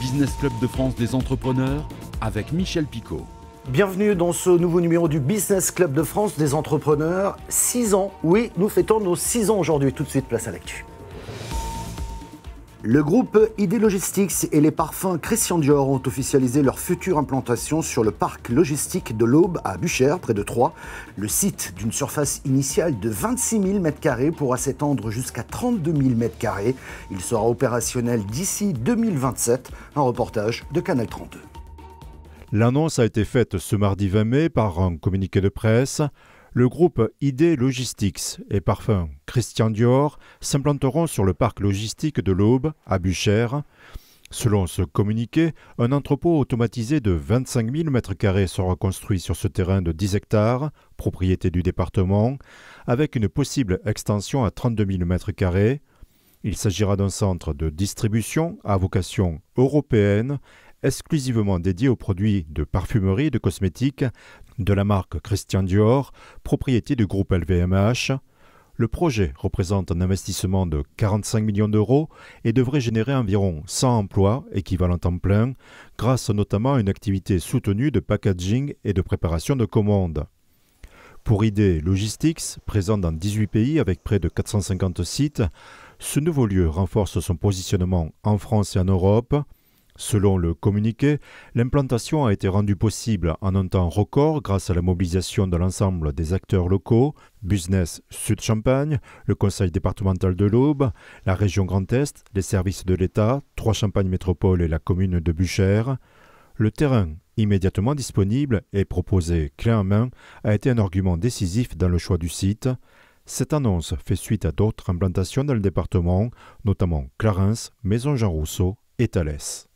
Business Club de France des entrepreneurs avec Michel Picot. Bienvenue dans ce nouveau numéro du Business Club de France des entrepreneurs. 6 ans, oui, nous fêtons nos 6 ans aujourd'hui. Tout de suite, place à l'actu. Le groupe ID Logistics et les parfums Christian Dior ont officialisé leur future implantation sur le parc logistique de l'Aube à Buchères, près de Troyes. Le site, d'une surface initiale de 26 000 m² pourra s'étendre jusqu'à 32 000 m². Il sera opérationnel d'ici 2027. Un reportage de Canal 32. L'annonce a été faite ce mardi 20 mai par un communiqué de presse. Le groupe ID Logistics et parfums Christian Dior s'implanteront sur le parc logistique de l'Aube, à Buchères. Selon ce communiqué, un entrepôt automatisé de 25 000 m² sera construit sur ce terrain de 10 hectares, propriété du département, avec une possible extension à 32 000 m². Il s'agira d'un centre de distribution à vocation européenne, exclusivement dédié aux produits de parfumerie et de cosmétiques de la marque Christian Dior, propriété du groupe LVMH. Le projet représente un investissement de 45 millions d'euros et devrait générer environ 100 emplois équivalent temps plein, grâce notamment à une activité soutenue de packaging et de préparation de commandes. Pour ID Logistics, présent dans 18 pays avec près de 450 sites, ce nouveau lieu renforce son positionnement en France et en Europe. Selon le communiqué, l'implantation a été rendue possible en un temps record grâce à la mobilisation de l'ensemble des acteurs locaux, Business Sud Champagne, le conseil départemental de l'Aube, la région Grand Est, les services de l'État, Troyes Champagne Métropole et la commune de Buchères. Le terrain, immédiatement disponible et proposé clé en main, a été un argument décisif dans le choix du site. Cette annonce fait suite à d'autres implantations dans le département, notamment Clarens, Maison Jean Rousseau et Thalès.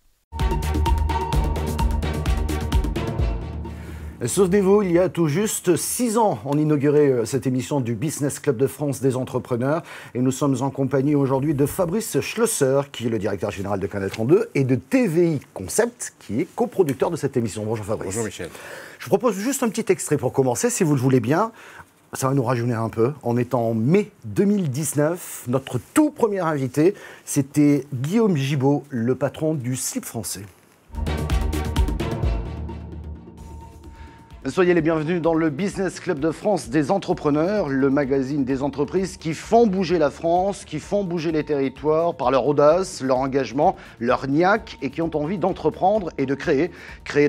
Souvenez-vous, il y a tout juste 6 ans, on inaugurait cette émission du Business Club de France des entrepreneurs et nous sommes en compagnie aujourd'hui de Fabrice Schlosser, qui est le directeur général de Canal 32, et de TVI Concept, qui est coproducteur de cette émission. Bonjour Fabrice. Bonjour Michel. Je vous propose juste un petit extrait pour commencer, si vous le voulez bien. Ça va nous rajeunir un peu. On est en mai 2019. Notre tout premier invité, c'était Guillaume Gibaud, le patron du slip français. Soyez les bienvenus dans le Business Club de France des entrepreneurs, le magazine des entreprises qui font bouger la France, qui font bouger les territoires par leur audace, leur engagement, leur niaque et qui ont envie d'entreprendre et de créer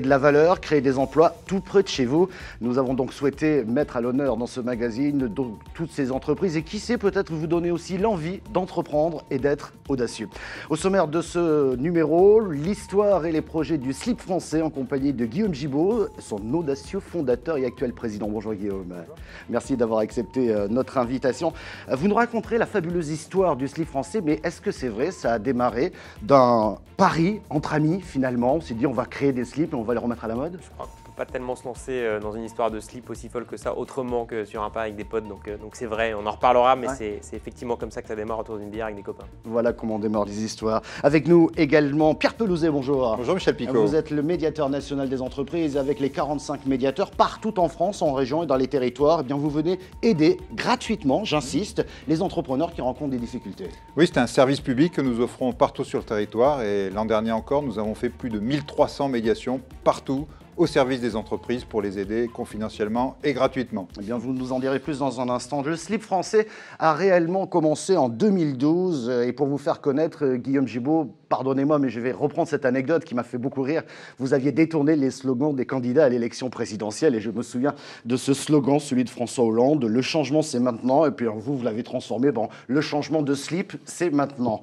de la valeur, créer des emplois tout près de chez vous. Nous avons donc souhaité mettre à l'honneur dans ce magazine donc, toutes ces entreprises et qui sait peut-être vous donner aussi l'envie d'entreprendre et d'être audacieux. Au sommaire de ce numéro, l'histoire et les projets du slip français en compagnie de Guillaume Gibaud, son audacieux fondateur et actuel président. Bonjour Guillaume. Bonjour. Merci d'avoir accepté notre invitation. Vous nous raconterez la fabuleuse histoire du slip français, mais est-ce que c'est vrai, ça a démarré d'un pari entre amis finalement? On s'est dit on va créer des slips et on va les remettre à la mode? Je crois qu'on ne peut pas tellement se lancer dans une histoire de slip aussi folle que ça, autrement que sur un pas avec des potes. Donc c'est vrai, on en reparlera, mais ouais. C'est effectivement comme ça que ça démarre autour d'une bière avec des copains. Voilà comment on démarre les histoires. Avec nous également Pierre Pelouzet, bonjour. Bonjour Michel Picot. Vous êtes le médiateur national des entreprises avec les 45 médiateurs partout en France, en région et dans les territoires. Eh bien, vous venez aider gratuitement, j'insiste, les entrepreneurs qui rencontrent des difficultés. Oui, c'est un service public que nous offrons partout sur le territoire et l'an dernier encore, nous avons fait plus de 1300 médiations partout au service des entreprises pour les aider confidentiellement et gratuitement. Eh bien, vous nous en direz plus dans un instant. Le slip français a réellement commencé en 2012 et pour vous faire connaître, Guillaume Gibaud, pardonnez-moi, mais je vais reprendre cette anecdote qui m'a fait beaucoup rire. Vous aviez détourné les slogans des candidats à l'élection présidentielle et je me souviens de ce slogan, celui de François Hollande, « Le changement, c'est maintenant » et puis vous l'avez transformé, bon, « Le changement de slip, c'est maintenant ».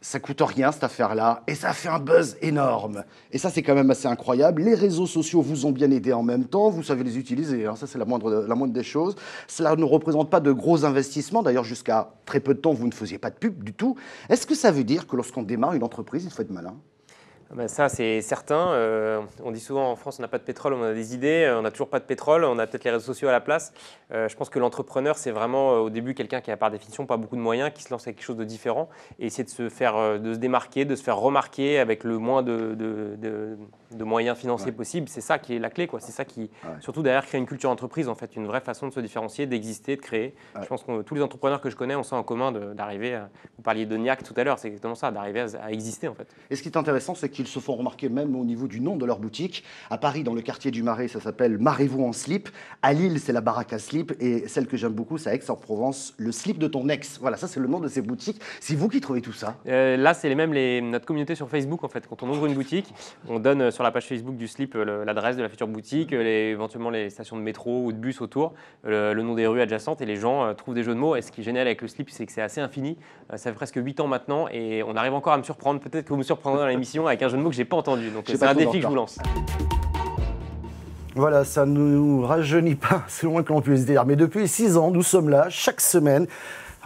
Ça coûte rien cette affaire-là et ça fait un buzz énorme. Et ça, c'est quand même assez incroyable. Les réseaux sociaux vous ont bien aidé en même temps. Vous savez les utiliser, hein. Ça c'est la moindre des choses. Cela ne représente pas de gros investissements. D'ailleurs, jusqu'à très peu de temps, vous ne faisiez pas de pub du tout. Est-ce que ça veut dire que lorsqu'on démarre une entreprise, il faut être malin ? Ben ça, c'est certain. On dit souvent en France, on n'a pas de pétrole, on a des idées. On n'a toujours pas de pétrole, on a peut-être les réseaux sociaux à la place. Je pense que l'entrepreneur, c'est vraiment au début quelqu'un qui a par définition pas beaucoup de moyens, qui se lance avec quelque chose de différent et essayer de se démarquer, de se faire remarquer avec le moins de moyens financiers possibles. C'est ça qui est la clé, quoi. C'est ça qui, surtout derrière, crée une culture entreprise, en fait, une vraie façon de se différencier, d'exister, de créer. Je pense que tous les entrepreneurs que je connais ont ça en commun d'arriver à... Vous parliez de Niac tout à l'heure, c'est exactement ça, d'arriver à exister, en fait. Et ce qui est intéressant, c'est qu'ils se font remarquer même au niveau du nom de leur boutique. À Paris, dans le quartier du Marais, ça s'appelle Marez-vous en slip. À Lille, c'est la baraque à slip. Et celle que j'aime beaucoup, c'est à Aix-en-Provence, le slip de ton ex. Voilà, ça, c'est le nom de ces boutiques. C'est vous qui trouvez tout ça? Là, c'est notre communauté sur Facebook, en fait. Quand on ouvre une boutique, on donne sur la page Facebook du slip l'adresse de la future boutique, éventuellement les stations de métro ou de bus autour, le nom des rues adjacentes, et les gens trouvent des jeux de mots. Et ce qui est génial avec le slip, c'est que c'est assez infini. Ça fait presque 8 ans maintenant, et on arrive encore à me surprendre. Peut-être que vous me surprendrez dans l'émission avec un jeu de mots que je n'ai pas entendu. Donc c'est un défi que je vous lance. Voilà, ça ne nous rajeunit pas, c'est loin que l'on puisse dire. Mais depuis 6 ans, nous sommes là, chaque semaine.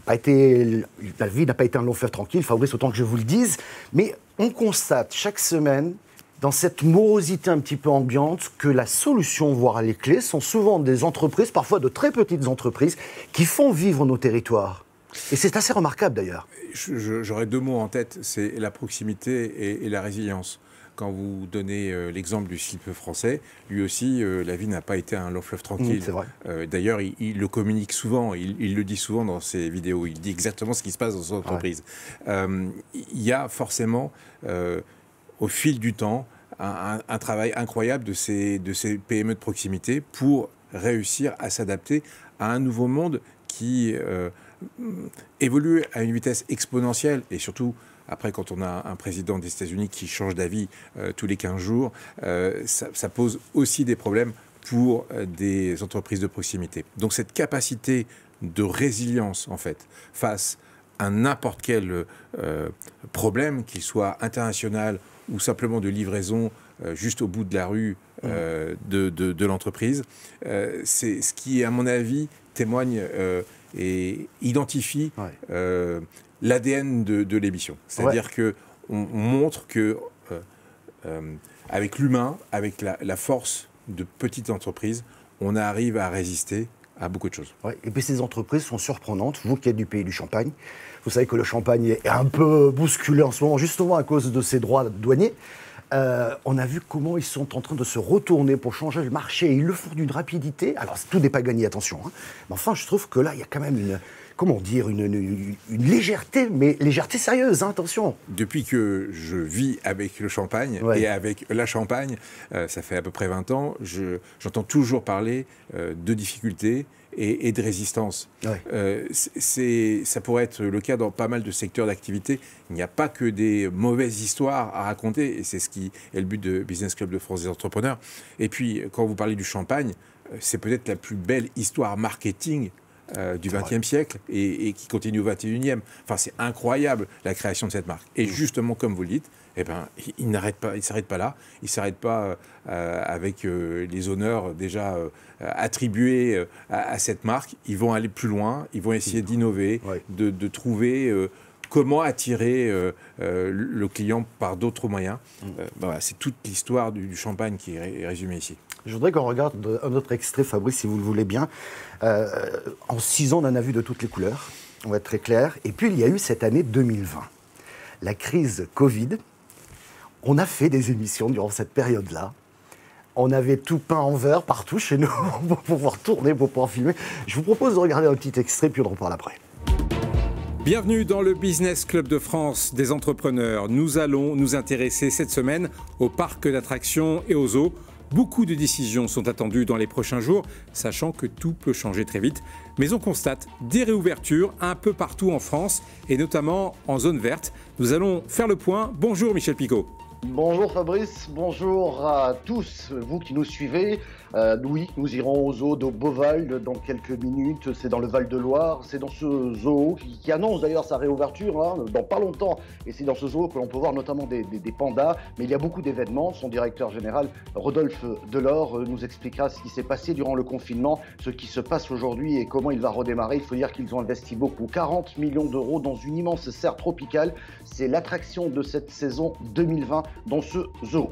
La vie n'a pas été un long fleuve tranquille, Fabrice, autant que je vous le dise. Mais on constate chaque semaine, dans cette morosité un petit peu ambiante, que la solution, voire les clés, sont souvent des entreprises, parfois de très petites entreprises, qui font vivre nos territoires. Et c'est assez remarquable d'ailleurs. J'aurais 2 mots en tête, c'est la proximité et la résilience. Quand vous donnez l'exemple du slip français, lui aussi, la vie n'a pas été un long fleuve tranquille. C'est vrai. D'ailleurs, il le communique souvent, il le dit souvent dans ses vidéos, il dit exactement ce qui se passe dans son entreprise. Il y a forcément, au fil du temps, un travail incroyable de ces PME de proximité pour réussir à s'adapter à un nouveau monde qui évolue à une vitesse exponentielle et surtout. Après, quand on a un président des États-Unis qui change d'avis tous les 15 jours, ça pose aussi des problèmes pour des entreprises de proximité. Donc cette capacité de résilience, en fait, face à n'importe quel problème, qu'il soit international ou simplement de livraison juste au bout de la rue de l'entreprise, c'est ce qui, à mon avis, témoigne et identifie l'ADN de l'émission. C'est-à-dire qu'on montre que avec l'humain, avec la force de petites entreprises, on arrive à résister à beaucoup de choses. Et puis ces entreprises sont surprenantes. Vous qui êtes du pays du Champagne, vous savez que le Champagne est un peu bousculé en ce moment, justement à cause de ses droits douaniers. On a vu comment ils sont en train de se retourner pour changer le marché. Ils le font d'une rapidité. Alors, tout n'est pas gagné, attention. Mais enfin, je trouve que là, il y a quand même une légèreté, mais légèreté sérieuse, attention. Depuis que je vis avec le Champagne et avec la Champagne, ça fait à peu près 20 ans, j'entends toujours parler de difficultés et de résistance. Ça pourrait être le cas dans pas mal de secteurs d'activité. Il n'y a pas que des mauvaises histoires à raconter, et c'est ce qui est le but de Business Club de France des entrepreneurs. Et puis, quand vous parlez du Champagne, c'est peut-être la plus belle histoire marketing du XXe siècle et qui continue au XXIe. Enfin, c'est incroyable la création de cette marque. Et justement, comme vous le dites, il ne s'arrête pas là. Il ne s'arrête pas avec les honneurs déjà attribués à cette marque. Ils vont aller plus loin. Ils vont essayer d'innover, de trouver comment attirer le client par d'autres moyens. C'est toute l'histoire du Champagne qui est résumée ici. Je voudrais qu'on regarde un autre extrait, Fabrice, si vous le voulez bien. En 6 ans, on en a vu de toutes les couleurs, on va être très clair. Et puis, il y a eu cette année 2020, la crise Covid. On a fait des émissions durant cette période-là. On avait tout peint en vert partout chez nous pour pouvoir tourner, pour pouvoir filmer. Je vous propose de regarder un petit extrait, puis on en reparle après. Bienvenue dans le Business Club de France des entrepreneurs. Nous allons nous intéresser cette semaine aux parcs d'attractions et aux zoos. Beaucoup de décisions sont attendues dans les prochains jours, sachant que tout peut changer très vite. Mais on constate des réouvertures un peu partout en France, et notamment en zone verte. Nous allons faire le point. Bonjour Michel Picot. Bonjour Fabrice, bonjour à tous, vous qui nous suivez. Oui, nous irons au zoo de Beauval dans quelques minutes. C'est dans le Val-de-Loire. C'est dans ce zoo qui annonce d'ailleurs sa réouverture dans pas longtemps. Et c'est dans ce zoo que l'on peut voir notamment des pandas. Mais il y a beaucoup d'événements. Son directeur général, Rodolphe Delors, nous expliquera ce qui s'est passé durant le confinement, ce qui se passe aujourd'hui et comment il va redémarrer. Il faut dire qu'ils ont investi beaucoup, 40 millions d'euros dans une immense serre tropicale. C'est l'attraction de cette saison 2020 dans ce zoo.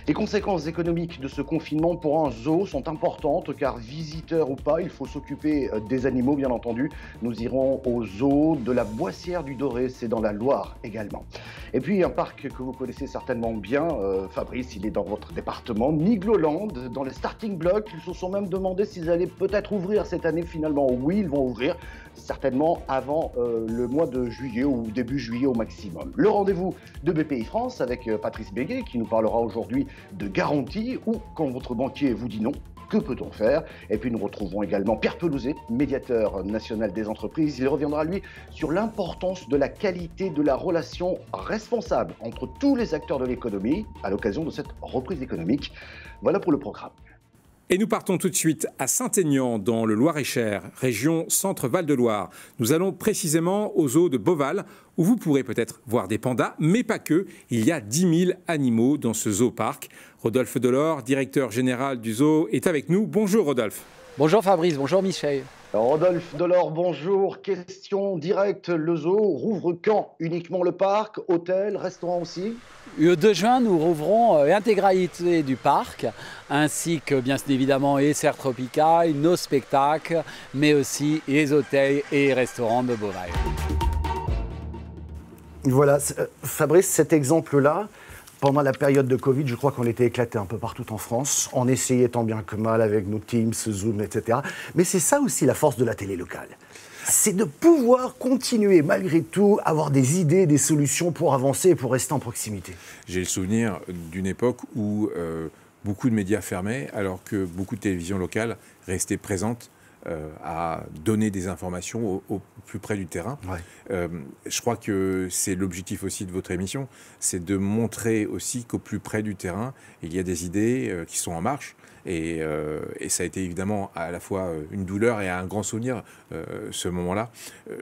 Les conséquences économiques de ce confinement pour un zoo sont importantes car visiteurs ou pas, il faut s'occuper des animaux bien entendu. Nous irons au zoo de la Boissière du Doré, c'est dans la Loire également. Et puis un parc que vous connaissez certainement bien, Fabrice, il est dans votre département, Nigloland, dans les starting blocks. Ils se sont même demandé s'ils allaient peut-être ouvrir cette année finalement. Oui, ils vont ouvrir, certainement avant le mois de juillet ou début juillet au maximum. Le rendez-vous de BPI France avec Patrice Béguet qui nous parlera aujourd'hui de garantie ou quand votre banquier vous dit non. Que peut-on faire? Et puis nous retrouvons également Pierre Pelouzet, médiateur national des entreprises. Il reviendra, lui, sur l'importance de la qualité de la relation responsable entre tous les acteurs de l'économie à l'occasion de cette reprise économique. Voilà pour le programme. Et nous partons tout de suite à Saint-Aignan, dans le Loir-et-Cher, région Centre-Val de Loire. Nous allons précisément au zoo de Beauval, où vous pourrez peut-être voir des pandas, mais pas que. Il y a 10 000 animaux dans ce zoo-parc. Rodolphe Delors, directeur général du zoo, est avec nous. Bonjour Rodolphe. Bonjour Fabrice, bonjour Michel. Rodolphe Delors, bonjour. Question directe, le zoo rouvre quand? Uniquement le parc, hôtel, restaurant aussi? Le 2 juin, nous rouvrons l'intégralité du parc, ainsi que bien évidemment les serres tropicales, nos spectacles, mais aussi les hôtels et les restaurants de Beauval. Voilà, Fabrice, cet exemple-là, pendant la période de Covid, je crois qu'on était éclatés un peu partout en France. On essayait tant bien que mal avec nos Teams, Zoom, etc. Mais c'est ça aussi la force de la télé locale. C'est de pouvoir continuer, malgré tout, avoir des idées, des solutions pour avancer et pour rester en proximité. J'ai le souvenir d'une époque où beaucoup de médias fermaient, alors que beaucoup de télévisions locales restaient présentes à donner des informations au plus près du terrain. Ouais. Je crois que c'est l'objectif aussi de votre émission, c'est de montrer aussi qu'au plus près du terrain, il y a des idées qui sont en marche. Et ça a été évidemment à la fois une douleur et un grand souvenir, ce moment-là.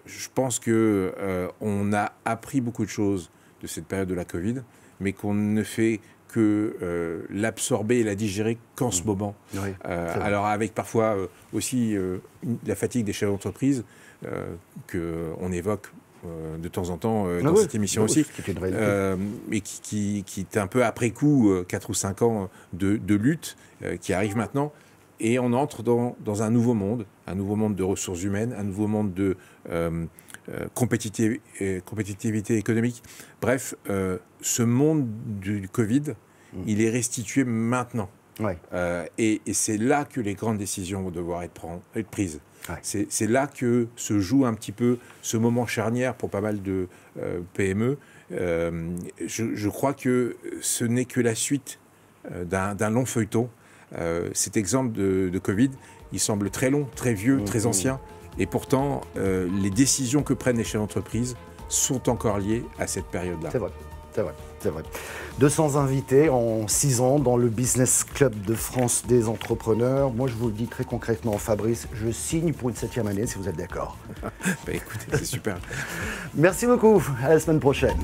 Je pense qu'on a appris beaucoup de choses de cette période de la Covid, mais qu'on ne fait que l'absorber et la digérer qu'en ce moment. Oui, alors avec parfois aussi la fatigue des chefs d'entreprise qu'on évoque de temps en temps dans cette émission aussi, et qui est un peu après coup, 4 ou 5 ans de lutte qui arrive maintenant, et on entre dans un nouveau monde de ressources humaines, un nouveau monde de compétitivité économique. Bref, ce monde du Covid, il est restitué maintenant. Ouais. Et c'est là que les grandes décisions vont devoir être prises. Ouais. C'est là que se joue un petit peu ce moment charnière pour pas mal de PME. Je crois que ce n'est que la suite d'un long feuilleton. Cet exemple de Covid, il semble très long, très vieux, très ancien. Et pourtant, les décisions que prennent les chefs d'entreprise sont encore liées à cette période-là. C'est vrai, c'est vrai, c'est vrai. 200 invités en 6 ans dans le Business Club de France des entrepreneurs. Moi, je vous le dis très concrètement, Fabrice, je signe pour une 7e année, si vous êtes d'accord. Écoutez, c'est super. Merci beaucoup, à la semaine prochaine.